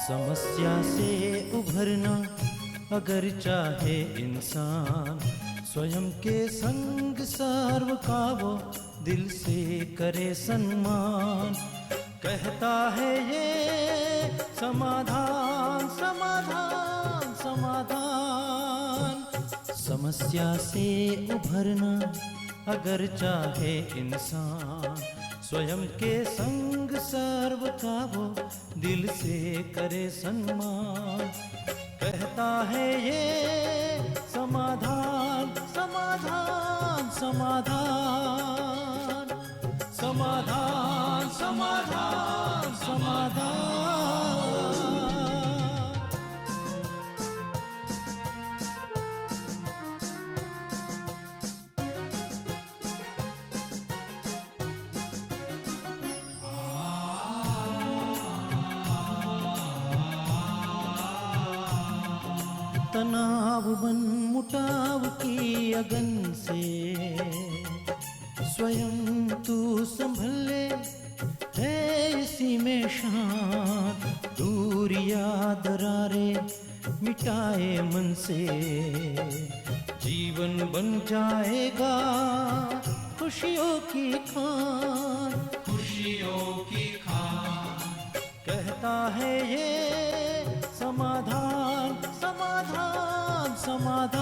समस्या से उभरना अगर चाहे इंसान, स्वयं के संग सर्व का वो दिल से करे सम्मान। कहता है ये समाधान समाधान समाधान। समस्या से उभरना अगर चाहे इंसान, स्वयं के संग सर्व का वो दिल से करे सम्मान। कहता है ये समाधान समाधान समाधान समाधान समाधान समाधान। तनाव बन मुटाव की अगन से स्वयं तू संभले, है इसी में शान। दूरिया दरारे मिटाए मन से, जीवन बन जाएगा खुशियों की खान खुशियों की खान। कहता है ये समाधान समाधान समाधान।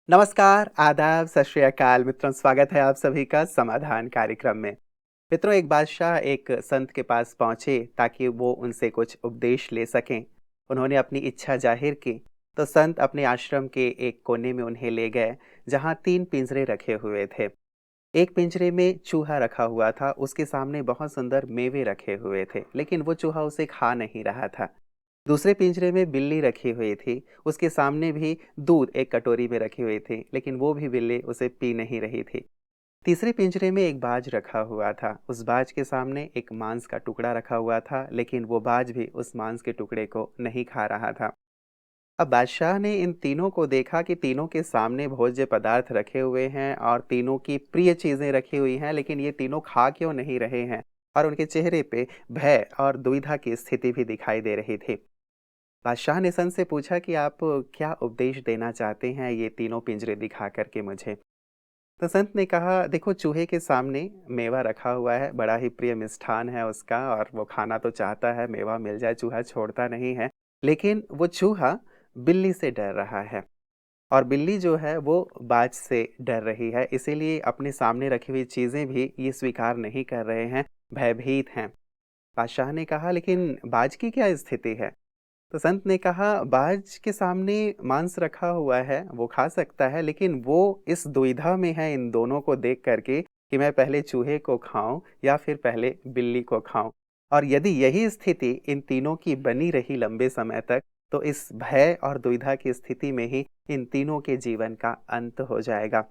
नमस्कार, आदाब, सत श्री अकाल मित्रों, स्वागत है आप सभी का समाधान कार्यक्रम में। मित्रों, एक बादशाह एक संत के पास पहुंचे ताकि वो उनसे कुछ उपदेश ले सकें। उन्होंने अपनी इच्छा जाहिर की तो संत अपने आश्रम के एक कोने में उन्हें ले गए, जहां 3 पिंजरे रखे हुए थे। एक पिंजरे में चूहा रखा हुआ था, उसके सामने बहुत सुंदर मेवे रखे हुए थे, लेकिन वो चूहा उसे खा नहीं रहा था। दूसरे पिंजरे में बिल्ली रखी हुई थी, उसके सामने भी दूध एक कटोरी में रखी हुई थी, लेकिन वो भी बिल्ली उसे पी नहीं रही थी। तीसरे पिंजरे में एक बाज रखा हुआ था, उस बाज के सामने एक मांस का टुकड़ा रखा हुआ था, लेकिन वो बाज भी उस मांस के टुकड़े को नहीं खा रहा था। अब बादशाह ने इन तीनों को देखा कि तीनों के सामने भोज्य पदार्थ रखे हुए हैं और तीनों की प्रिय चीज़ें रखी हुई हैं, लेकिन ये तीनों खा क्यों नहीं रहे हैं, और उनके चेहरे पे भय और दुविधा की स्थिति भी दिखाई दे रही थी। बादशाह ने संत से पूछा कि आप क्या उपदेश देना चाहते हैं ये तीनों पिंजरे दिखा करके मुझे। तो संत ने कहा, देखो, चूहे के सामने मेवा रखा हुआ है, बड़ा ही प्रिय मिष्ठान है उसका और वो खाना तो चाहता है, मेवा मिल जाए चूहा छोड़ता नहीं है, लेकिन वो चूहा बिल्ली से डर रहा है और बिल्ली जो है वो बाज से डर रही है, इसीलिए अपने सामने रखी हुई चीज़ें भी ये स्वीकार नहीं कर रहे हैं, भयभीत हैं। बादशाह ने कहा, लेकिन बाज की क्या स्थिति है? तो संत ने कहा, बाज के सामने मांस रखा हुआ है, वो खा सकता है, लेकिन वो इस दुविधा में है इन दोनों को देख करके कि मैं पहले चूहे को खाऊं या फिर पहले बिल्ली को खाऊं। और यदि यही स्थिति इन तीनों की बनी रही लंबे समय तक, तो इस भय और दुविधा की स्थिति में ही इन तीनों के जीवन का अंत हो जाएगा।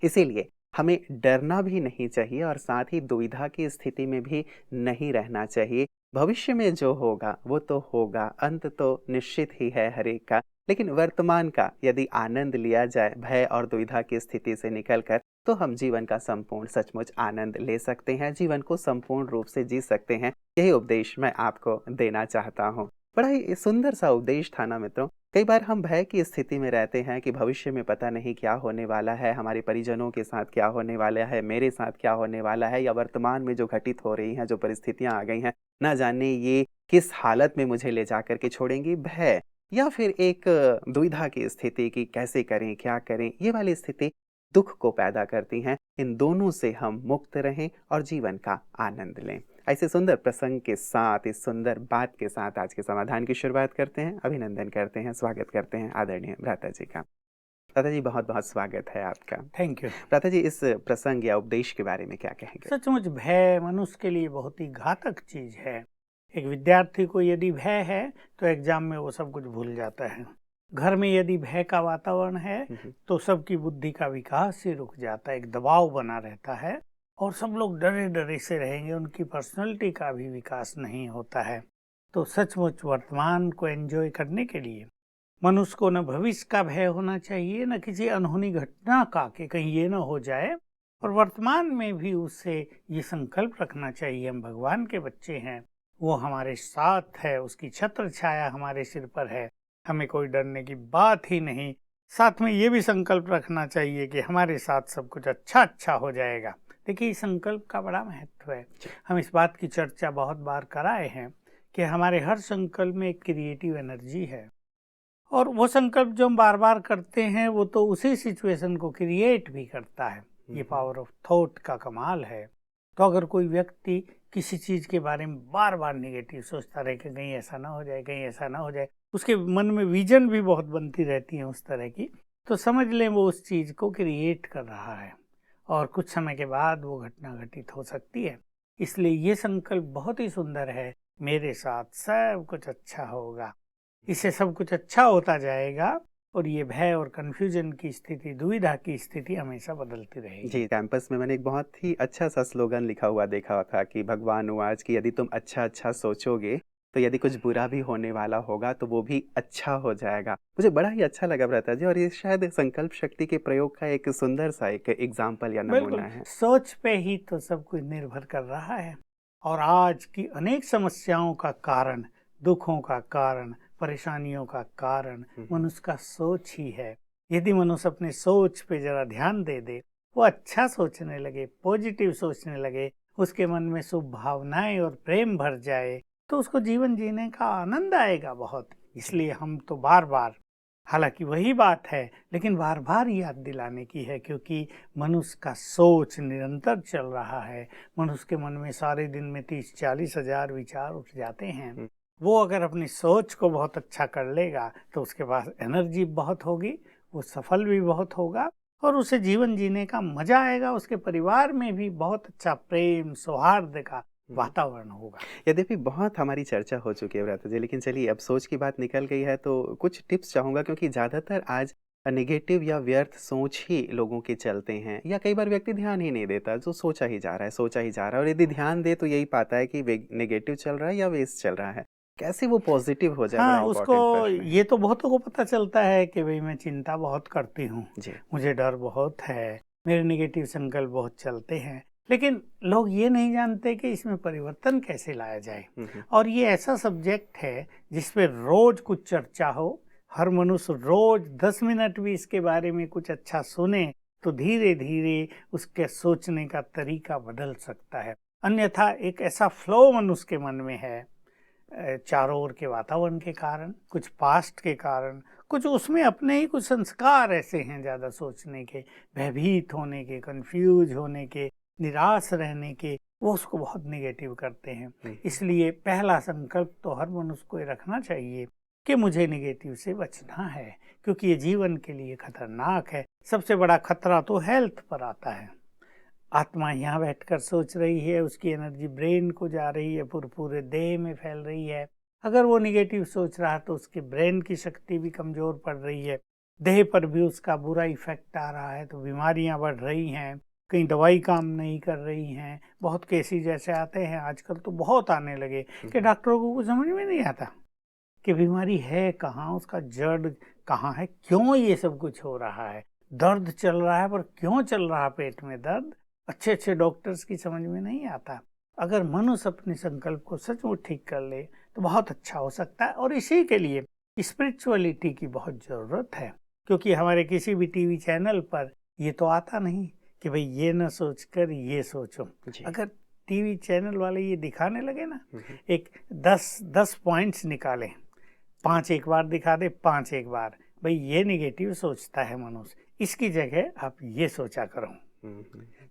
इसीलिए हमें डरना भी नहीं चाहिए और साथ ही दुविधा की स्थिति में भी नहीं रहना चाहिए। भविष्य में जो होगा वो तो होगा, अंत तो निश्चित ही है हर एक का, लेकिन वर्तमान का यदि आनंद लिया जाए भय और दुविधा की स्थिति से निकलकर, तो हम जीवन का संपूर्ण सचमुच आनंद ले सकते हैं, जीवन को संपूर्ण रूप से जी सकते हैं। यही उपदेश मैं आपको देना चाहता हूँ। बड़ा ही सुंदर सा उपदेश था ना मित्रों। कई बार हम भय की स्थिति में रहते हैं कि भविष्य में पता नहीं क्या होने वाला है, हमारे परिजनों के साथ क्या होने वाला है, मेरे साथ क्या होने वाला है, या वर्तमान में जो घटित हो रही हैं, जो परिस्थितियां आ गई हैं, ना जाने ये किस हालत में मुझे ले जाकर के छोड़ेंगी। भय या फिर एक दुविधा की स्थिति कि कैसे करें, क्या करें, ये वाली स्थिति दुख को पैदा करती हैं। इन दोनों से हम मुक्त रहें और जीवन का आनंद लें। ऐसे सुंदर प्रसंग के साथ, इस सुंदर बात के साथ आज के समाधान की शुरुआत करते हैं। अभिनंदन करते हैं, स्वागत करते हैं आदरणीय भ्राता जी का। भ्राता जी, बहुत बहुत स्वागत है आपका। Thank you. भ्राता जी, इस प्रसंग या उपदेश के बारे में क्या कहेंगे? सचमुच भय मनुष्य के लिए बहुत ही घातक चीज है। एक विद्यार्थी को यदि भय है तो एग्जाम में वो सब कुछ भूल जाता है। घर में यदि भय का वातावरण है तो सबकी बुद्धि का विकास ही रुक जाता है, एक दबाव बना रहता है और सब लोग डरे डरे से रहेंगे, उनकी पर्सनैलिटी का भी विकास नहीं होता है। तो सचमुच वर्तमान को एंजॉय करने के लिए मनुष्य को न भविष्य का भय होना चाहिए, न किसी अनहोनी घटना का कि कहीं ये न हो जाए, और वर्तमान में भी उससे ये संकल्प रखना चाहिए हम भगवान के बच्चे हैं वो हमारे साथ है, उसकी छत्र छाया हमारे सिर पर है, हमें कोई डरने की बात ही नहीं। साथ में ये भी संकल्प रखना चाहिए कि हमारे साथ सब कुछ अच्छा अच्छा हो जाएगा। देखिए, इस संकल्प का बड़ा महत्व है। हम इस बात की चर्चा बहुत बार कराए हैं कि हमारे हर संकल्प में एक क्रिएटिव एनर्जी है, और वो संकल्प जो हम बार बार करते हैं वो तो उसी सिचुएशन को क्रिएट भी करता है। ये पावर ऑफ थॉट का कमाल है। तो अगर कोई व्यक्ति किसी चीज़ के बारे में बार बार निगेटिव सोचता रहे कि कहीं ऐसा ना हो जाए, कहीं ऐसा ना हो जाए, उसके मन में विजन भी बहुत बनती रहती है उस तरह की, तो समझ लें वो उस चीज़ को क्रिएट कर रहा है, और कुछ समय के बाद वो घटना घटित हो सकती है। इसलिए ये संकल्प बहुत ही सुंदर है, मेरे साथ सब कुछ अच्छा होगा। इससे सब कुछ अच्छा होता जाएगा, और ये भय और कंफ्यूजन की स्थिति, दुविधा की स्थिति हमेशा बदलती रहेगी। जी, कैंपस में मैंने एक बहुत ही अच्छा सा स्लोगन लिखा हुआ देखा था कि भगवान उवाच कि यदि तुम अच्छा अच्छा सोचोगे तो यदि कुछ बुरा भी होने वाला होगा तो वो भी अच्छा हो जाएगा। मुझे बड़ा ही अच्छा लगा भ्राता जी, और ये शायद संकल्प शक्ति के प्रयोग का एक सुंदर सा एक एग्जाम्पल या बिल्कुल, नमूना है। सोच पे ही तो सब कुछ निर्भर कर रहा है, और आज की अनेक समस्याओं का कारण, दुखों का कारण, परेशानियों का कारण मनुष्य का सोच ही है। यदि मनुष्य अपने सोच पे जरा ध्यान दे दे, वो अच्छा सोचने लगे, पॉजिटिव सोचने लगे, उसके मन में शुभ भावनाएं और प्रेम भर जाए, तो उसको जीवन जीने का आनंद आएगा बहुत। इसलिए हम तो बार बार, हालांकि वही बात है, लेकिन बार बार याद दिलाने की है, क्योंकि मनुष्य का सोच निरंतर चल रहा है। मनुष्य के मन में सारे दिन में 30-40 हजार विचार उठ जाते हैं। वो अगर अपनी सोच को बहुत अच्छा कर लेगा तो उसके पास एनर्जी बहुत होगी, वो सफल भी बहुत होगा, और उसे जीवन जीने का मजा आएगा। उसके परिवार में भी बहुत अच्छा प्रेम सौहार्द का वातावरण होगा। यद्यपि बहुत हमारी चर्चा हो चुकी है भ्राता जी, लेकिन चलिए अब सोच की बात निकल गई है तो कुछ टिप्स चाहूँगा, क्योंकि ज़्यादातर आज नेगेटिव या व्यर्थ सोच ही लोगों के चलते हैं, या कई बार व्यक्ति ध्यान ही नहीं देता, जो सोचा ही जा रहा है सोचा ही जा रहा है, और यदि ध्यान दे तो यही पाता है कि नेगेटिव चल रहा है या वेस्ट चल रहा है। कैसे वो पॉजिटिव हो जाए, बड़ा हाँ, उसको इम्पोर्टेंट प्रश्न है। ये तो बहुतों को पता चलता है कि भाई मैं चिंता बहुत करती हूँ, जी। मुझे डर बहुत है, मेरे नेगेटिव संकल्प बहुत चलते हैं, लेकिन लोग ये नहीं जानते कि इसमें परिवर्तन कैसे लाया जाए। और ये ऐसा सब्जेक्ट है जिस पे रोज कुछ चर्चा हो, हर मनुष्य रोज 10 मिनट भी इसके बारे में कुछ अच्छा सुने तो धीरे धीरे उसके सोचने का तरीका बदल सकता है। अन्यथा एक ऐसा फ्लो मनुष्य के मन में है, चारों ओर के वातावरण के कारण, कुछ पास्ट के कारण, कुछ उसमें अपने ही कुछ संस्कार ऐसे हैं ज़्यादा सोचने के, भयभीत होने के, कंफ्यूज होने के, निराश रहने के, वो उसको बहुत निगेटिव करते हैं। इसलिए पहला संकल्प तो हर मनुष्य को ये रखना चाहिए कि मुझे निगेटिव से बचना है, क्योंकि ये जीवन के लिए खतरनाक है। सबसे बड़ा खतरा तो हेल्थ पर आता है। आत्मा यहाँ बैठकर सोच रही है, उसकी एनर्जी ब्रेन को जा रही है, पूरे देह में फैल रही है। अगर वो निगेटिव सोच रहा है तो उसके ब्रेन की शक्ति भी कमज़ोर पड़ रही है, देह पर भी उसका बुरा इफेक्ट आ रहा है, तो बीमारियाँ बढ़ रही हैं, कहीं दवाई काम नहीं कर रही हैं। बहुत केसेस जैसे आते हैं आजकल, तो बहुत आने लगे कि डॉक्टरों को कुछ समझ में नहीं आता कि बीमारी है कहाँ, उसका जड़ कहाँ है, क्यों ये सब कुछ हो रहा है। दर्द चल रहा है, पर क्यों चल रहा है पेट में दर्द, अच्छे अच्छे डॉक्टर्स की समझ में नहीं आता। अगर मनुष्य अपने संकल्प को सचमुच ठीक कर ले तो बहुत अच्छा हो सकता है, और इसी के लिए स्पिरिचुअलिटी की बहुत ज़रूरत है, क्योंकि हमारे किसी भी टीवी चैनल पर ये तो आता नहीं कि भाई ये न सोच कर ये सोचो। अगर टीवी चैनल वाले ये दिखाने लगे ना, एक 10 पॉइंट्स निकालें, 5 एक बार दिखा दे, 5 एक बार, भाई ये निगेटिव सोचता है मनुष्य, इसकी जगह आप ये सोचा करो,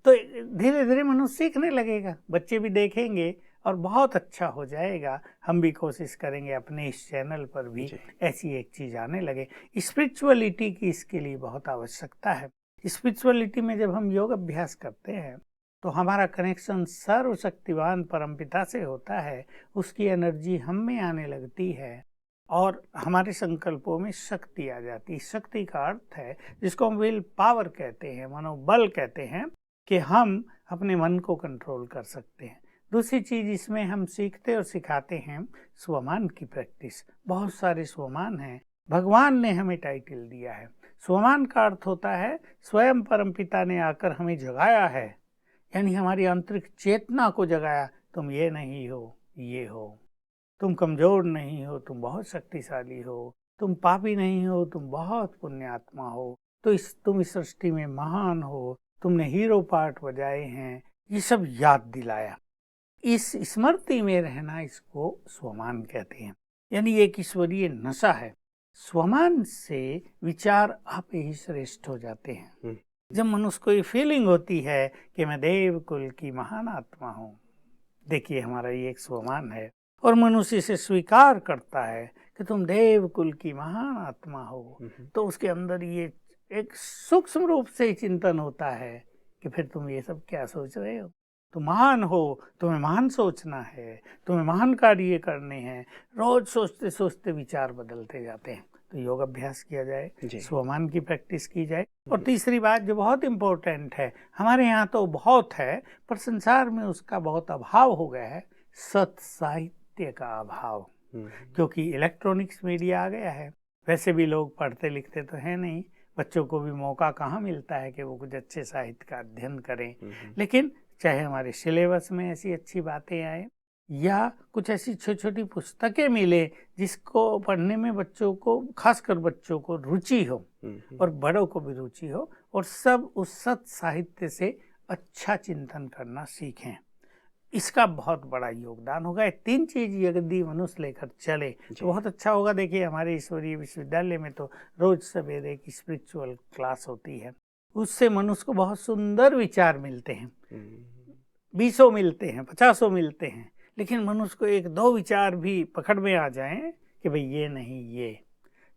तो धीरे धीरे मनुष्य सीखने लगेगा, बच्चे भी देखेंगे और बहुत अच्छा हो जाएगा। हम भी कोशिश करेंगे अपने इस चैनल पर भी ऐसी एक चीज़ आने लगे। स्पिरिचुअलिटी की इसके लिए बहुत आवश्यकता है। स्पिरिचुअलिटी में जब हम योग अभ्यास करते हैं तो हमारा कनेक्शन सर्वशक्तिवान परमपिता से होता है, उसकी एनर्जी हम में आने लगती है और हमारे संकल्पों में शक्ति आ जाती है। शक्ति का अर्थ है, जिसको हम विल पावर कहते हैं, मनोबल कहते हैं, कि हम अपने मन को कंट्रोल कर सकते हैं। दूसरी चीज़ इसमें हम सीखते और सिखाते हैं स्वमान की प्रैक्टिस। बहुत सारे स्वमान हैं, भगवान ने हमें टाइटल दिया है। स्वमान का अर्थ होता है स्वयं परमपिता ने आकर हमें जगाया है, यानी हमारी आंतरिक चेतना को जगाया, तुम ये नहीं हो, ये हो, तुम कमजोर नहीं हो, तुम बहुत शक्तिशाली हो, तुम पापी नहीं हो, तुम बहुत पुण्यात्मा हो, तो तुम इस सृष्टि में महान हो, तुमने हीरो पार्ट बजाए हैं, ये सब याद दिलाया। इस स्मृति में रहना, इसको स्वमान कहते हैं। यानी एक ईश्वरीय नशा है। स्वमान से विचार आप ही श्रेष्ठ हो जाते हैं। जब मनुष्य को ये फीलिंग होती है कि मैं देव कुल की महान आत्मा हूँ, देखिए हमारा ये एक स्वमान है, और मनुष्य इसे स्वीकार करता है कि तुम देव कुल की महान आत्मा हो, तो उसके अंदर ये एक सूक्ष्म रूप से चिंतन होता है कि फिर तुम ये सब क्या सोच रहे हो, तुम महान हो, तुम्हें महान सोचना है, तुम्हें महान कार्य करने हैं। रोज सोचते सोचते विचार बदलते जाते हैं। तो योग अभ्यास किया जाए, स्वमान की प्रैक्टिस की जाए। और तीसरी बात जो बहुत इम्पोर्टेंट है, हमारे यहाँ तो बहुत है पर संसार में उसका बहुत अभाव हो गया है, सत साहित्य का अभाव। क्योंकि इलेक्ट्रॉनिक्स मीडिया आ गया है, वैसे भी लोग पढ़ते लिखते तो हैं नहीं, बच्चों को भी मौका कहाँ मिलता है कि वो कुछ अच्छे साहित्य का अध्ययन करें। लेकिन चाहे हमारे सिलेबस में ऐसी अच्छी बातें आए या कुछ ऐसी छोटी छोटी पुस्तकें मिले जिसको पढ़ने में बच्चों को, खासकर बच्चों को रुचि हो और बड़ों को भी रुचि हो, और सब उस सत साहित्य से अच्छा चिंतन करना सीखें, इसका बहुत बड़ा योगदान होगा। 3 चीज यदि मनुष्य लेकर चले तो बहुत अच्छा होगा। देखिए हमारे ईश्वरीय विश्वविद्यालय में तो रोज सवेरे की स्पिरिचुअल क्लास होती है, उससे मनुष्य को बहुत सुंदर विचार मिलते हैं। 20 मिलते हैं, 50 मिलते हैं, लेकिन मनुष्य को 1-2 विचार भी पकड़ में आ जाएं कि भाई ये नहीं ये,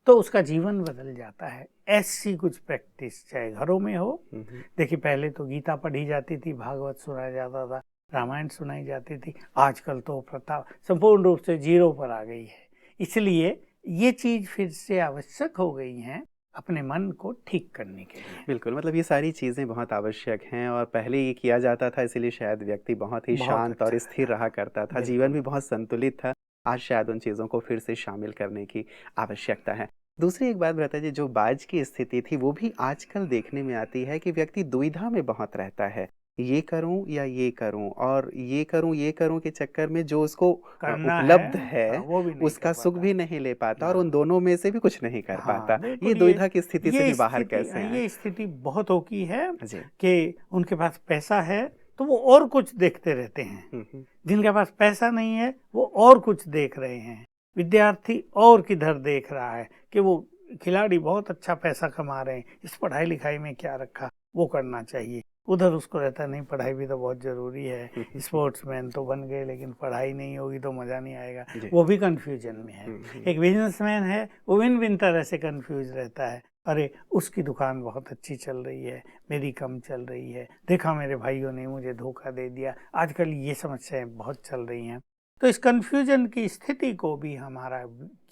तो उसका जीवन बदल जाता है। ऐसी कुछ प्रैक्टिस चाहे घरों में हो। देखिए पहले तो गीता पढ़ी जाती थी, भागवत सुनाया जाता था, रामायण सुनाई जाती थी। आजकल तो प्रथा संपूर्ण रूप से 0 पर आ गई है। इसलिए ये चीज फिर से आवश्यक हो गई है अपने मन को ठीक करने के लिए। बिल्कुल, मतलब ये सारी चीज़ें बहुत आवश्यक हैं, और पहले ये किया जाता था, इसीलिए शायद व्यक्ति बहुत ही शांत और स्थिर रहा करता था, जीवन भी बहुत संतुलित था। आज शायद उन चीज़ों को फिर से शामिल करने की आवश्यकता है। दूसरी एक बात भ्राता जी, जो बाज की स्थिति थी वो भी आजकल देखने में आती है कि व्यक्ति दुविधा में बहुत रहता है, ये करूं या ये करूं, और ये करूं के चक्कर में जो उसको उपलब्ध है उसका सुख भी नहीं ले पाता, और उन दोनों में से भी कुछ नहीं कर पाता। ये दुविधा की स्थिति से भी बाहर कैसे आए? ये स्थिति बहुतों की है कि उनके पास पैसा है तो वो और कुछ देखते रहते हैं, जिनके पास पैसा नहीं है वो और कुछ देख रहे हैं। विद्यार्थी और किधर देख रहा है कि वो खिलाड़ी बहुत अच्छा पैसा कमा रहे हैं, इस पढ़ाई लिखाई में क्या रखा, वो करना चाहिए। उधर उसको रहता नहीं, पढ़ाई भी तो बहुत जरूरी है, स्पोर्ट्समैन तो बन गए लेकिन पढ़ाई नहीं होगी तो मजा नहीं आएगा, वो भी कंफ्यूजन में है। एक बिजनेसमैन है, वो भिन्न तरह से कंफ्यूज रहता है, अरे उसकी दुकान बहुत अच्छी चल रही है, मेरी कम चल रही है, देखा मेरे भाइयों ने मुझे धोखा दे दिया। आजकल ये समस्याएं बहुत चल रही हैं। तो इस कंफ्यूजन की स्थिति को भी हमारा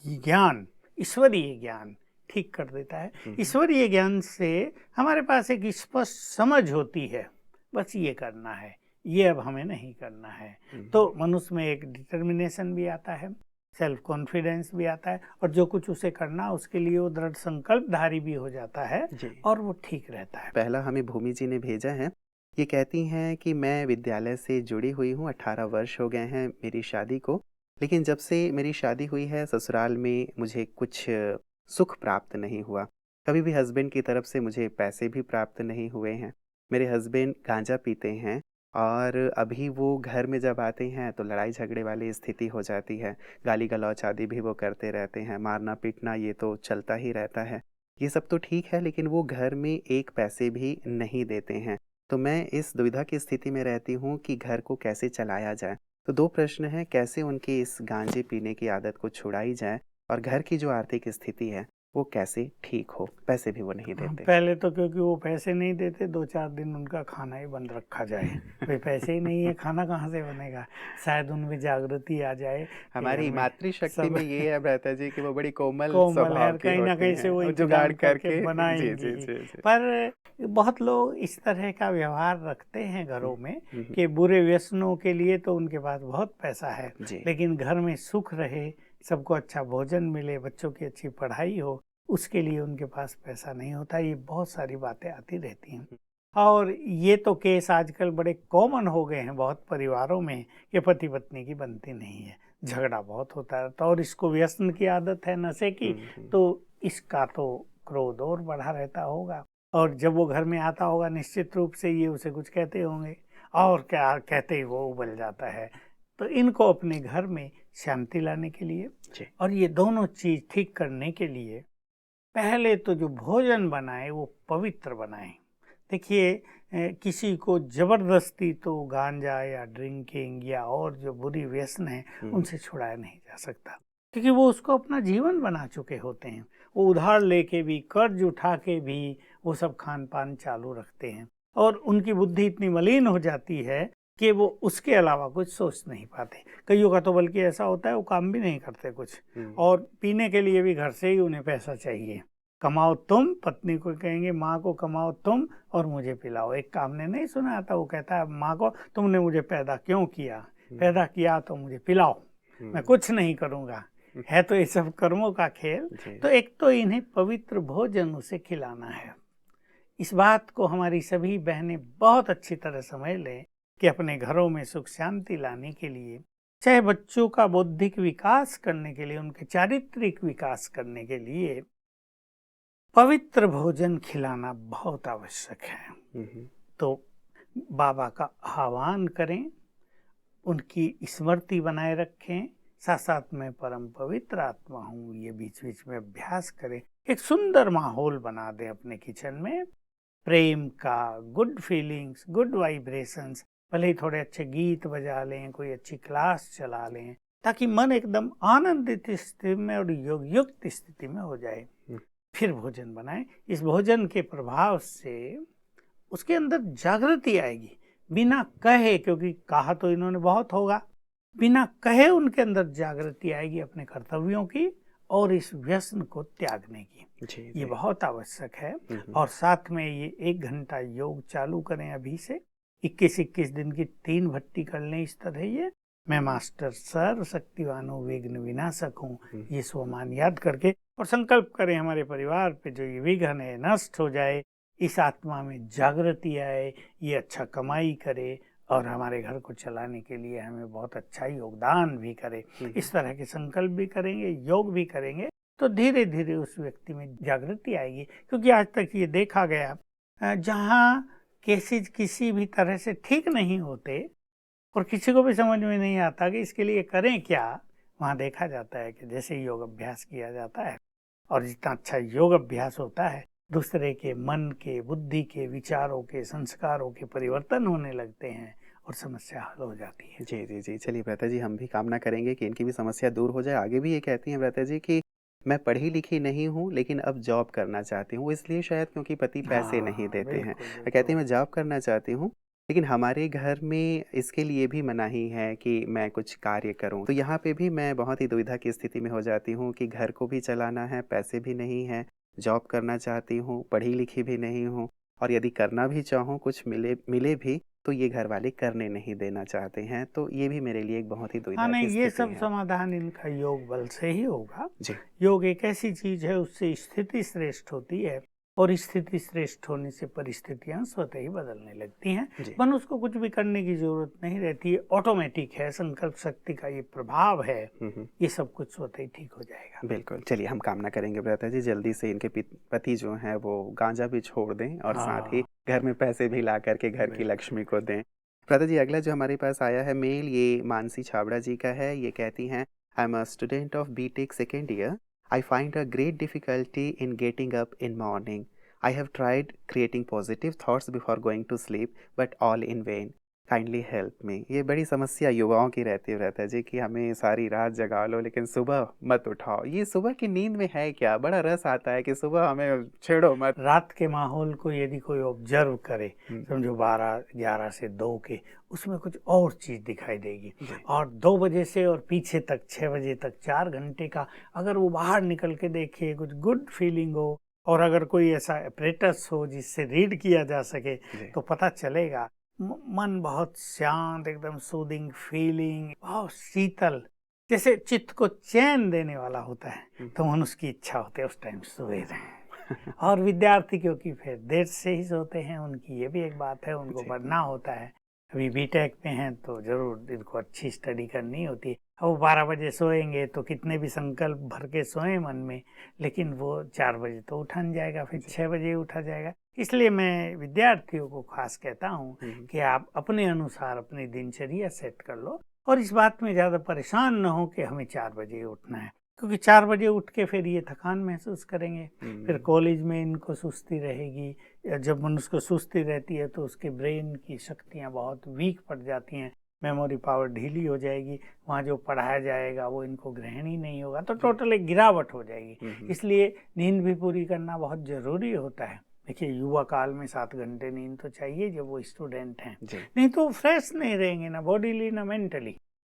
ज्ञान, ईश्वरीय ज्ञान ठीक कर देता है। ईश्वरीय ज्ञान से हमारे पास एक स्पष्ट समझ होती है, बस ये करना है, ये अब हमें नहीं करना है। तो मनुष्य में एक डिटर्मिनेशन भी आता है, सेल्फ कॉन्फिडेंस भी आता है, और जो कुछ उसे करना उसके लिए वो दृढ़ संकल्पधारी भी हो जाता है और वो ठीक रहता है। पहला हमें भूमि जी ने भेजा है, ये कहती हैं कि मैं विद्यालय से जुड़ी हुई हूँ, 18 वर्ष हो गए हैं मेरी शादी को, लेकिन जब से मेरी शादी हुई है ससुराल में मुझे कुछ सुख प्राप्त नहीं हुआ। कभी भी हस्बैंड की तरफ से मुझे पैसे भी प्राप्त नहीं हुए हैं। मेरे हस्बैंड गांजा पीते हैं, और अभी वो घर में जब आते हैं तो लड़ाई झगड़े वाली स्थिति हो जाती है, गाली गलौच आदि भी वो करते रहते हैं, मारना पीटना ये तो चलता ही रहता है। ये सब तो ठीक है, लेकिन वो घर में 1 पैसे भी नहीं देते हैं। तो मैं इस दुविधा की स्थिति में रहती हूँ कि घर को कैसे चलाया जाए। तो 2 प्रश्न हैं, कैसे उनकी इस गांजे पीने की आदत को छुड़ाई जाए, और घर की जो आर्थिक स्थिति है वो कैसे ठीक हो, पैसे भी वो नहीं देते। पहले तो क्योंकि वो पैसे नहीं देते, 2-4 दिन उनका खाना ही बंद रखा जाए। भाई पैसे ही नहीं है, खाना कहाँ से बनेगा, शायद उनमें जागृति आ जाए। हमारी मातृशक्ति में ये है भ्राता जी कि वो बड़ी कोमल स्वभाव की, कहीं ना कहीं से वो जुगाड़ करके बनाएंगे। पर बहुत लोग इस तरह का व्यवहार रखते हैं घरों में कि बुरे व्यसनों के लिए तो उनके पास बहुत पैसा है, लेकिन घर में सुख रहे, सबको अच्छा भोजन मिले, बच्चों की अच्छी पढ़ाई हो, उसके लिए उनके पास पैसा नहीं होता। ये बहुत सारी बातें आती रहती हैं। और ये तो केस आजकल बड़े कॉमन हो गए हैं बहुत परिवारों में कि पति पत्नी की बनती नहीं है, झगड़ा बहुत होता है। तो और इसको व्यसन की आदत है नशे की, तो इसका तो क्रोध और बढ़ा रहता होगा। और जब वो घर में आता होगा निश्चित रूप से ये उसे कुछ कहते होंगे, और क्या कहते ही वो उबल जाता है। तो इनको अपने घर में शांति लाने के लिए और ये दोनों चीज़ ठीक करने के लिए पहले तो जो भोजन बनाए वो पवित्र बनाए। देखिए किसी को जबरदस्ती तो गांजा या ड्रिंकिंग या और जो बुरी व्यसन है उनसे छुड़ाया नहीं जा सकता, क्योंकि वो उसको अपना जीवन बना चुके होते हैं। वो उधार लेके भी, कर्ज उठा के भी वो सब खान पान चालू रखते हैं और उनकी बुद्धि इतनी मलिन हो जाती है कि वो उसके अलावा कुछ सोच नहीं पाते। कईयों का तो बल्कि ऐसा होता है वो काम भी नहीं करते कुछ, और पीने के लिए भी घर से ही उन्हें पैसा चाहिए। कमाओ तुम, पत्नी को कहेंगे माँ को कमाओ तुम और मुझे पिलाओ। एक काम ने नहीं सुना था, वो कहता है माँ को तुमने मुझे पैदा क्यों किया, पैदा किया तो मुझे पिलाओ, मैं कुछ नहीं करूँगा। है तो ये सब कर्मों का खेल। तो एक तो इन्हें पवित्र भोजन उसे खिलाना है। इस बात को हमारी सभी बहनें बहुत अच्छी तरह समझ लें कि अपने घरों में सुख शांति लाने के लिए, चाहे बच्चों का बौद्धिक विकास करने के लिए, उनके चारित्रिक विकास करने के लिए पवित्र भोजन खिलाना बहुत आवश्यक है। तो बाबा का आह्वान करें, उनकी स्मृति बनाए रखें, साथ साथ में परम पवित्र आत्मा हूँ ये बीच बीच में अभ्यास करें। एक सुंदर माहौल बना दें अपने किचन में, प्रेम का, गुड फीलिंग्स, गुड वाइब्रेशंस। भले ही थोड़े अच्छे गीत बजा लें, कोई अच्छी क्लास चला लें, ताकि मन एकदम आनंदित स्थिति में और योग युक्त स्थिति में हो जाए। फिर भोजन बनाएं। इस भोजन के प्रभाव से उसके अंदर जागृति आएगी बिना कहे, क्योंकि कहा तो इन्होंने बहुत होगा, बिना कहे उनके अंदर जागृति आएगी अपने कर्तव्यों की और इस व्यसन को त्यागने की। ये बहुत आवश्यक है। और साथ में ये 1 घंटा योग चालू करें अभी से। 21 दिन की 3 भट्टी कर लें इस तरह। ये मैं मास्टर सर्व शक्तिवानो विघ्न विनाशक हूँ, ये स्वमान याद करके और संकल्प करें हमारे परिवार पे जो ये विघ्न है नष्ट हो जाए, इस आत्मा में जागृति आए, ये अच्छा कमाई करे और हमारे घर को चलाने के लिए हमें बहुत अच्छा योगदान भी करे। इस तरह के संकल्प भी करेंगे, योग भी करेंगे, तो धीरे धीरे उस व्यक्ति में जागृति आएगी। क्योंकि आज तक ये देखा गया जहाँ केसेज किसी भी तरह से ठीक नहीं होते और किसी को भी समझ में नहीं आता कि इसके लिए करें क्या, वहाँ देखा जाता है कि जैसे योग अभ्यास किया जाता है और जितना अच्छा योग अभ्यास होता है, दूसरे के मन के, बुद्धि के, विचारों के, संस्कारों के परिवर्तन होने लगते हैं और समस्या हल हो जाती है। जी जी जी, चलिए भ्राता जी, हम भी कामना करेंगे कि इनकी भी समस्या दूर हो जाए। आगे भी ये कहती हैं भ्राता जी कि मैं पढ़ी लिखी नहीं हूँ लेकिन अब जॉब करना चाहती हूँ, इसलिए शायद क्योंकि पति पैसे नहीं देते हैं। कहती हैं मैं जॉब करना चाहती हूँ लेकिन हमारे घर में इसके लिए भी मनाही है कि मैं कुछ कार्य करूं। तो यहाँ पे भी मैं बहुत ही दुविधा की स्थिति में हो जाती हूँ कि घर को भी चलाना है, पैसे भी नहीं है, जॉब करना चाहती हूँ, पढ़ी लिखी भी नहीं हूँ, और यदि करना भी चाहूँ कुछ मिले भी तो ये घर वाले करने नहीं देना चाहते हैं। तो ये भी मेरे लिए एक बहुत ही दुविधा की स्थिति है। ये सब समाधान इनका योग बल से ही होगा। जी। योग एक ऐसी चीज है, उससे स्थिति श्रेष्ठ होती है और स्थिति श्रेष्ठ होने से परिस्थितियां स्वतः ही बदलने लगती हैं। मन उसको कुछ भी करने की जरूरत नहीं रहती है, ऑटोमेटिक है। संकल्प शक्ति का ये प्रभाव है, ये सब कुछ स्वतः ही ठीक हो जाएगा। बिल्कुल। चलिए हम कामना करेंगे भ्राता जी जल्दी से इनके पति जो हैं वो गांजा भी छोड़ दें और साथ ही घर में पैसे भी ला करके घर की लक्ष्मी को दें। भ्राता जी अगला जो हमारे पास आया है मेल, ये मानसी छाबड़ा जी का है। ये कहती हैं, I am a student of BTech second year. I find a great difficulty in getting up in morning. I have tried creating positive thoughts before going to sleep, but all in vain. Kindly help me. ये बड़ी समस्या युवाओं की रहती है जी कि हमें सारी रात जगा लो लेकिन सुबह मत उठाओ। ये सुबह की नींद में है क्या? बड़ा रस आता है कि सुबह हमें छेड़ो मत। रात के माहौल को यदि कोई ऑब्जर्व करे, समझो 12-11 से 2 के, उसमें कुछ और चीज़ दिखाई देगी। और 2 बजे से और पीछे तक 6 बजे तक 4 घंटे का अगर वो बाहर निकल के देखे, कुछ गुड फीलिंग हो और अगर कोई ऐसा एपरेटस हो जिससे रीड किया जा सके तो पता चलेगा मन बहुत शांत, एकदम सूदिंग फीलिंग, बहुत शीतल, जैसे चित्त को चैन देने वाला होता है। तो मनुष्य की इच्छा होती है उस टाइम सोए रहें। और विद्यार्थी क्योंकि फिर देर से ही सोते हैं, उनकी ये भी एक बात है, उनको जी। पढ़ना होता है। अभी बीटेक में हैं तो ज़रूर इनको अच्छी स्टडी करनी होती है। अब वो 12 बजे सोएंगे तो कितने भी संकल्प भर के सोएं मन में, लेकिन वो 4 बजे तो उठा नहीं जाएगा, फिर 6 बजे उठा जाएगा। इसलिए मैं विद्यार्थियों को खास कहता हूँ कि आप अपने अनुसार अपनी दिनचर्या सेट कर लो और इस बात में ज़्यादा परेशान न हो कि हमें 4 बजे उठना है, क्योंकि 4 बजे उठ के फिर ये थकान महसूस करेंगे। फिर कॉलेज में इनको सुस्ती रहेगी। जब मनुष्य को सुस्ती रहती है तो उसके ब्रेन की शक्तियाँ बहुत वीक पड़ जाती हैं, मेमोरी पावर ढीली हो जाएगी, वहाँ जो पढ़ाया जाएगा वो इनको ग्रहण ही नहीं होगा, तो टोटल एक गिरावट हो जाएगी। इसलिए नींद भी पूरी करना बहुत ज़रूरी होता है। देखिए, युवा काल में 7 घंटे नींद तो चाहिए जब वो स्टूडेंट हैं, नहीं तो फ्रेश नहीं रहेंगे ना बॉडीली ना मेंटली।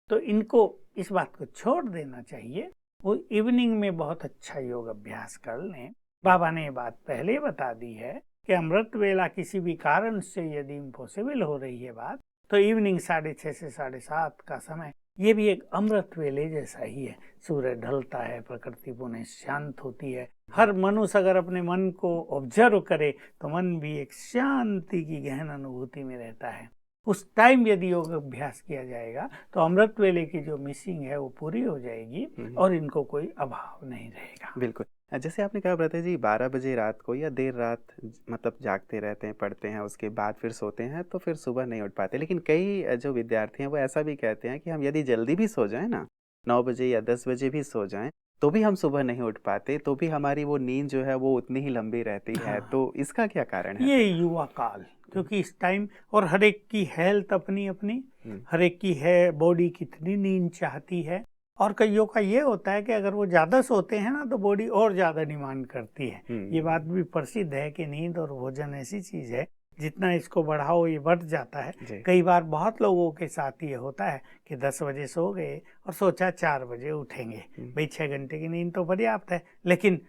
तो इनको इस बात को छोड़ देना चाहिए। वो इवनिंग में बहुत अच्छा योग अभ्यास कर लें। बाबा ने ये बात पहले ही बता दी है कि अमृत वेला किसी भी कारण से यदि इम्पॉसिबल हो रही है बात, तो इवनिंग 6:30 से 7:30 का समय ये भी एक अमृत वेले जैसा ही है। सूर्य ढलता है, प्रकृति पुनः शांत होती है। हर मनुष्य अगर अपने मन को ऑब्जर्व करे तो मन भी एक शांति की गहन अनुभूति में रहता है। उस टाइम यदि योग अभ्यास किया जाएगा तो अमृत वेले की जो मिसिंग है वो पूरी हो जाएगी और इनको कोई अभाव नहीं रहेगा। बिल्कुल। जैसे आपने कहा ब्रता जी 12 बजे रात को या देर रात मतलब जागते रहते हैं, पढ़ते हैं, उसके बाद फिर सोते हैं तो फिर सुबह नहीं उठ पाते। लेकिन कई जो विद्यार्थी हैं वो ऐसा भी कहते हैं कि हम यदि जल्दी भी सो जाएं ना, 9 बजे या 10 बजे भी सो जाएं, तो भी हम सुबह नहीं उठ पाते, तो भी हमारी वो नींद जो है वो उतनी ही लंबी रहती है। तो इसका क्या कारण है? ये युवा काल, क्योंकि इस टाइम और हर एक की हेल्थ अपनी अपनी, हर एक की है बॉडी कितनी नींद चाहती है। और कईयों का ये होता है कि अगर वो ज़्यादा सोते हैं ना तो बॉडी और ज़्यादा डिमांड करती है। ये बात भी प्रसिद्ध है कि नींद और भोजन ऐसी चीज़ है, जितना इसको बढ़ाओ ये बढ़ जाता है। कई बार बहुत लोगों के साथ ये होता है कि 10 बजे सो गए और सोचा 4 बजे उठेंगे। भाई 6 घंटे की नींद तो पर्याप्त है, लेकिन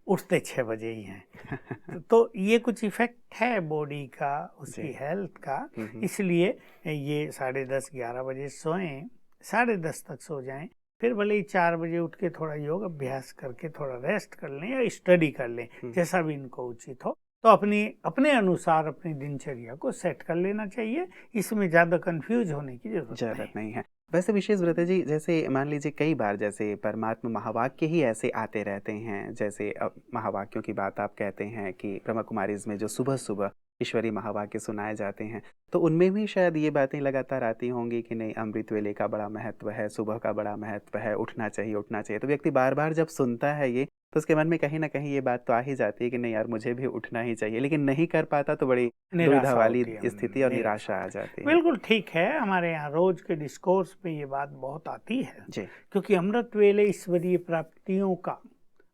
उठते 6 बजे ही हैं। तो ये कुछ इफेक्ट है बॉडी का, उसकी हेल्थ का। इसलिए ये 10:30-11 बजे सोएं, 10:30 तक सो जाएं, फिर भले ही 4 बजे उठ के थोड़ा योग अभ्यास करके थोड़ा रेस्ट कर लें या स्टडी कर लें, जैसा भी इनको उचित हो। तो अपने अनुसार अपनी दिनचर्या को सेट कर लेना चाहिए। इसमें ज़्यादा कंफ्यूज होने की जरूरत नहीं है। वैसे विशेष व्रत जी, जैसे मान लीजिए कई बार जैसे परमात्मा महावाक्य ही ऐसे आते रहते हैं, जैसे महावाक्यों की बात आप कहते हैं कि ब्रह्मा कुमारीज में जो सुबह सुबह ईश्वरीय महावाक्य सुनाए जाते हैं, तो उनमें भी शायद ये बातें लगातार आती होंगी कि नहीं अमृत वेले का बड़ा महत्व है, सुबह का बड़ा महत्व है, उठना चाहिए उठना चाहिए। तो व्यक्ति बार बार जब सुनता है ये तो उसके मन में कहीं ना कहीं ये बात तो आ ही जाती है कि नहीं यार मुझे भी उठना ही चाहिए, लेकिन नहीं कर पाता तो बड़ी दुविधा वाली स्थिति और निराशा आ जाती है। बिल्कुल ठीक है, हमारे यहाँ रोज के डिस्कोर्स पे ये बात बहुत आती है जी। क्योंकि अमृत वेले ईश्वरीय प्राप्तियों का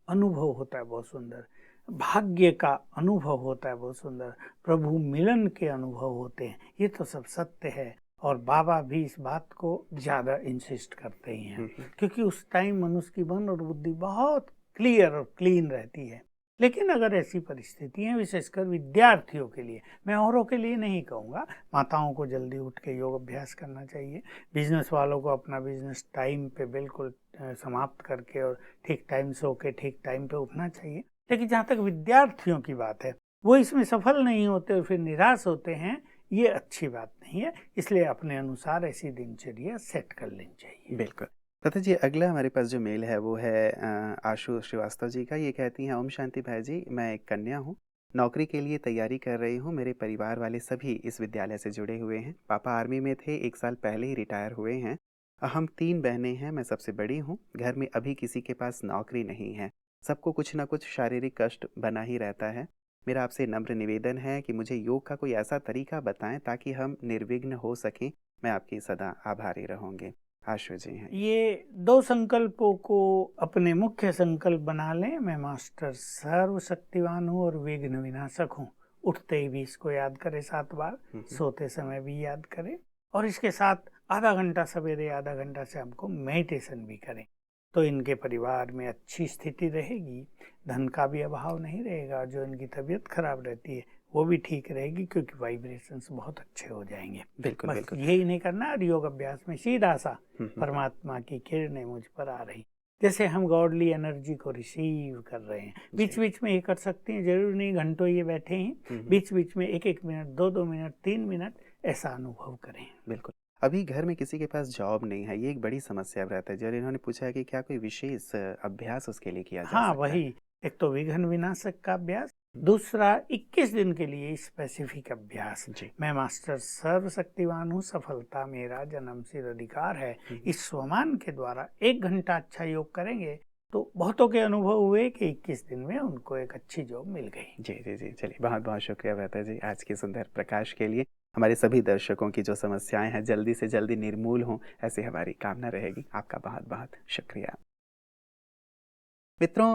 अनुभव होता है बहुत सुंदर, भाग्य का अनुभव होता है बहुत सुंदर, प्रभु मिलन के अनुभव होते हैं। ये तो सब सत्य है और बाबा भी इस बात को ज़्यादा इंसिस्ट करते ही हैं, क्योंकि उस टाइम मनुष्य की मन और बुद्धि बहुत क्लियर और क्लीन रहती है। लेकिन अगर ऐसी परिस्थिति है, विशेषकर विद्यार्थियों के लिए, मैं औरों के लिए नहीं कहूँगा, माताओं को जल्दी उठ के योग अभ्यास करना चाहिए, बिजनेस वालों को अपना बिजनेस टाइम पे बिल्कुल समाप्त करके और ठीक टाइम सो के ठीक टाइम पे उठना चाहिए। लेकिन जहाँ तक विद्यार्थियों की बात है, वो इसमें सफल नहीं होते और फिर निराश होते हैं, ये अच्छी बात नहीं है। इसलिए अपने अनुसार ऐसी दिनचर्या सेट कर लेनी चाहिए। बिल्कुल। तथा जी अगला हमारे पास जो मेल है वो है आशु श्रीवास्तव जी का। ये कहती हैं, ओम शांति भाई जी, मैं एक कन्या हूँ, नौकरी के लिए तैयारी कर रही हूँ। मेरे परिवार वाले सभी इस विद्यालय से जुड़े हुए हैं। पापा आर्मी में थे, 1 साल पहले ही रिटायर हुए हैं। हम 3 बहनें हैं, मैं सबसे बड़ी हूँ। घर में अभी किसी के पास नौकरी नहीं है, सबको कुछ ना कुछ शारीरिक कष्ट बना ही रहता है। मेरा आपसे नम्र निवेदन है कि मुझे योग का कोई ऐसा तरीका बताएं ताकि हम निर्विघ्न हो सकें। मैं आपकी सदा आभारी रहूँगी। आशु जी हैं। ये 2 संकल्पों को अपने मुख्य संकल्प बना लें। मैं मास्टर सर्वशक्तिवान हूँ और विघ्न विनाशक हूँ। उठते ही भी इसको याद करें 7 बार, सोते समय भी याद करें और इसके साथ आधा घंटा सवेरे, आधा घंटा शाम को मेडिटेशन भी करें। तो इनके परिवार में अच्छी स्थिति रहेगी, धन का भी अभाव नहीं रहेगा, जो इनकी तबीयत खराब रहती है वो भी ठीक रहेगी, क्योंकि वाइब्रेशंस बहुत अच्छे हो जाएंगे। बिल्कुल बस बिल्कुल। यही नहीं करना, योग अभ्यास में सीधा सा परमात्मा की किरणें मुझ पर आ रही, जैसे हम गॉडली एनर्जी को रिसीव कर रहे हैं। बीच बीच में ये कर सकते हैं, जरूरी नहीं घंटों ये बैठे हैं, बीच बीच में 1-1 मिनट, 2-2 मिनट, 3 मिनट ऐसा अनुभव करें। बिल्कुल। अभी घर में किसी के पास जॉब नहीं है, ये एक बड़ी समस्या रहता है। जब इन्होंने पूछा है कि क्या कोई विशेष अभ्यास उसके लिए किया जा हाँ, सकता है? वही। एक तो विघ्न विनाशक का अभ्यास, दूसरा 21 दिन के लिए स्पेसिफिक अभ्यास। जी। मैं मास्टर सर्वशक्तिवान हूँ, सफलता मेरा जन्म सिद्ध अधिकार है। इस स्वमान के द्वारा 1 घंटा अच्छा योग करेंगे तो बहुतों के अनुभव हुए कि 21 दिन में उनको एक अच्छी जॉब मिल गई। जी जी जी, चलिए बहुत बहुत शुक्रिया भ्राता जी आज के सुंदर प्रकाश के लिए। हमारे सभी दर्शकों की जो समस्याएं हैं जल्दी से जल्दी निर्मूल हों, ऐसी हमारी कामना रहेगी। आपका बहुत बहुत शुक्रिया। मित्रों,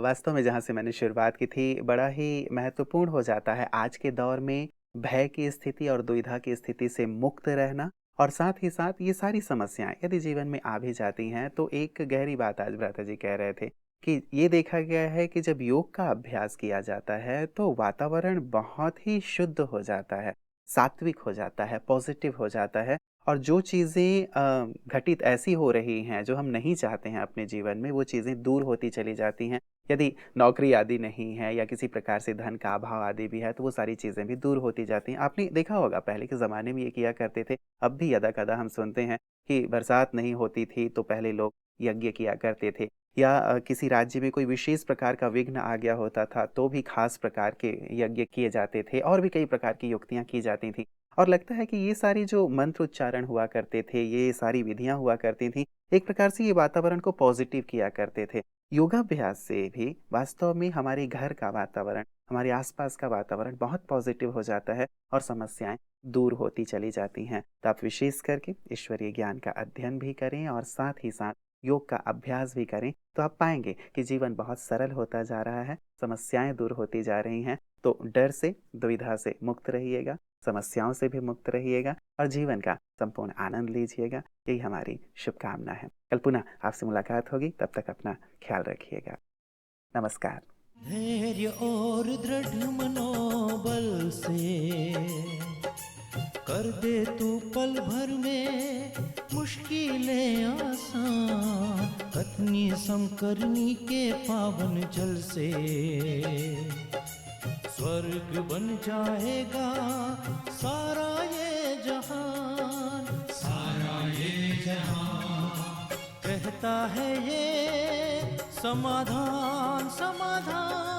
वास्तव में जहाँ से मैंने शुरुआत की थी, बड़ा ही महत्वपूर्ण हो जाता है आज के दौर में भय की स्थिति और दुविधा की स्थिति से मुक्त रहना, और साथ ही साथ ये सारी समस्याएं यदि जीवन में आ भी जाती हैं तो एक गहरी बात आज भ्राता जी कह रहे थे कि ये देखा गया है कि जब योग का अभ्यास किया जाता है तो वातावरण बहुत ही शुद्ध हो जाता है, सात्विक हो जाता है, पॉजिटिव हो जाता है, और जो चीज़ें घटित ऐसी हो रही हैं जो हम नहीं चाहते हैं अपने जीवन में, वो चीज़ें दूर होती चली जाती हैं। यदि नौकरी आदि नहीं है या किसी प्रकार से धन का अभाव आदि भी है तो वो सारी चीज़ें भी दूर होती जाती हैं। आपने देखा होगा पहले के ज़माने में ये किया करते थे, अब भी यदा-कदा हम सुनते हैं कि बरसात नहीं होती थी तो पहले लोग यज्ञ किया करते थे, या किसी राज्य में कोई विशेष प्रकार का विघ्न आ गया होता था तो भी खास प्रकार के यज्ञ किए जाते थे, और भी कई प्रकार की युक्तियाँ की जाती थीं। और लगता है कि ये सारी जो मंत्र उच्चारण हुआ करते थे, ये सारी विधियाँ हुआ करती थीं, एक प्रकार से ये वातावरण को पॉजिटिव किया करते थे। योगाभ्यास से भी वास्तव में हमारे घर का वातावरण, हमारे आसपास का वातावरण बहुत पॉजिटिव हो जाता है और समस्याएं दूर होती चली जाती हैं। तो आप विशेष करके ईश्वरीय ज्ञान का अध्ययन भी करें और साथ ही साथ योग का अभ्यास भी करें, तो आप पाएंगे कि जीवन बहुत सरल होता जा रहा है, समस्याएं दूर होती जा रही हैं। तो डर से, दुविधा से मुक्त रहिएगा, समस्याओं से भी मुक्त रहिएगा और जीवन का संपूर्ण आनंद लीजिएगा। यही हमारी शुभकामना है। कल पुनः आपसे मुलाकात होगी, तब तक अपना ख्याल रखिएगा। नमस्कार। धैर्य और दृढ़ मनोबल से कर दे तू पल भर में मुश्किलें आसान, कथनी समकरनी के पावन जल से स्वर्ग बन जाएगा सारा ये जहान, सारा ये जहान। कहता है ये समाधान समाधान।